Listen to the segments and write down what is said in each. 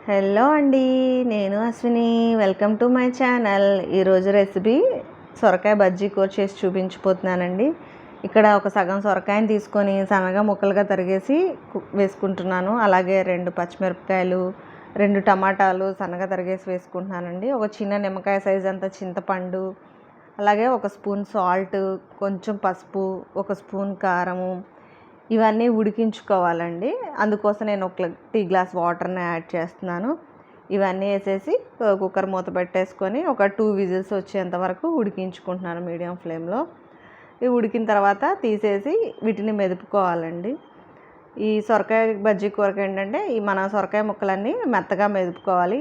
Hello అండి, నేను Ashwini. Welcome to my channel. ఈరోజు రెసిపీ సొరకాయ బజ్జీ కూర చేసి చూపించిపోతున్నానండి. ఇక్కడ ఒక సగం సొరకాయని తీసుకొని సన్నగా ముక్కలుగా తరిగేసి వేసుకుంటున్నాను. అలాగే 2 పచ్చిమిరపకాయలు, 2 టమాటాలు సన్నగా తరిగేసి వేసుకుంటున్నానండి. ఒక చిన్న నిమ్మకాయ సైజ్ అంత చింతపండు, అలాగే 1 స్పూన్ సాల్ట్, కొంచెం పసుపు, 1 స్పూన్ కారము, ఇవన్నీ ఉడికించుకోవాలండి. అందుకోసం నేను 1 టీ గ్లాస్ వాటర్ని యాడ్ చేస్తున్నాను. ఇవన్నీ వేసేసి కుక్కర్ మూత పెట్టేసుకొని ఒక 2 విజిల్స్ వచ్చేంత వరకు ఉడికించుకుంటున్నాను మీడియం ఫ్లేమ్లో. ఇవి ఉడికిన తర్వాత తీసేసి వీటిని మెదుపుకోవాలండి. ఈ సొరకాయ బజ్జీ కూరకి ఏంటంటే మన సొరకాయ ముక్కలన్నీ మెత్తగా మెదుపుకోవాలి.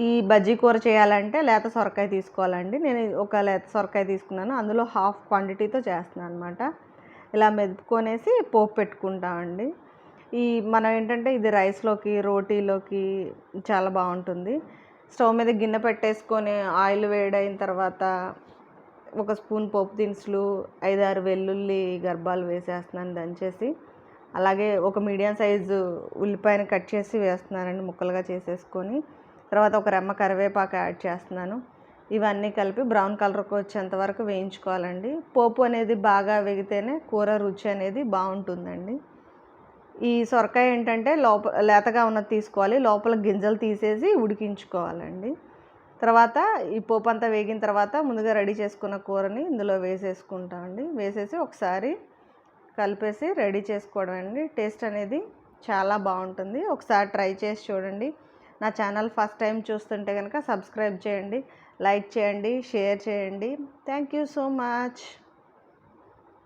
ఈ బజ్జీ కూర చేయాలంటే లేత సొరకాయ తీసుకోవాలండి. నేను ఒక లేత సొరకాయ తీసుకున్నాను, అందులో హాఫ్ క్వాంటిటీతో చేస్తున్నాను అనమాట. ఇలా మెదుపుకొనేసి పోపు పెట్టుకుంటామండి. మనం ఏంటంటే ఇది రైస్లోకి, రోటీలోకి చాలా బాగుంటుంది. స్టవ్ మీద గిన్నె పెట్టేసుకొని ఆయిల్ వేడైన తర్వాత 1 స్పూన్ పోపు దినుసులు, 5-6 వెల్లుల్లి గర్భాలు వేసేస్తున్నాను దంచేసి. అలాగే ఒక మీడియం సైజు ఉల్లిపాయను కట్ చేసి వేస్తున్నానండి, ముక్కలుగా చేసేసుకొని. తర్వాత ఒక రెమ్మ కరివేపాకు యాడ్ చేస్తున్నాను. ఇవన్నీ కలిపి బ్రౌన్ కలర్కి వచ్చేంత వరకు వేయించుకోవాలండి. పోపు అనేది బాగా వేగితేనే కూర రుచి అనేది బాగుంటుందండి. ఈ సొరకాయ ఏంటంటే లేతగా ఉన్నది తీసుకోవాలి, లోపల గింజలు తీసేసి ఉడికించుకోవాలండి. తర్వాత ఈ పోపు అంతా వేగిన తర్వాత ముందుగా రెడీ చేసుకున్న కూరని ఇందులో వేసేసుకుంటామండి. వేసేసి ఒకసారి కలిపేసి రెడీ చేసుకోవడం అండి. టేస్ట్ అనేది చాలా బాగుంటుంది. ఒకసారి ట్రై చేసి చూడండి. నా ఛానల్ ఫస్ట్ టైం చూస్తుంటే కనుక సబ్స్క్రైబ్ చేయండి, లైక్ చేయండి, షేర్ చేయండి. Thank you so much.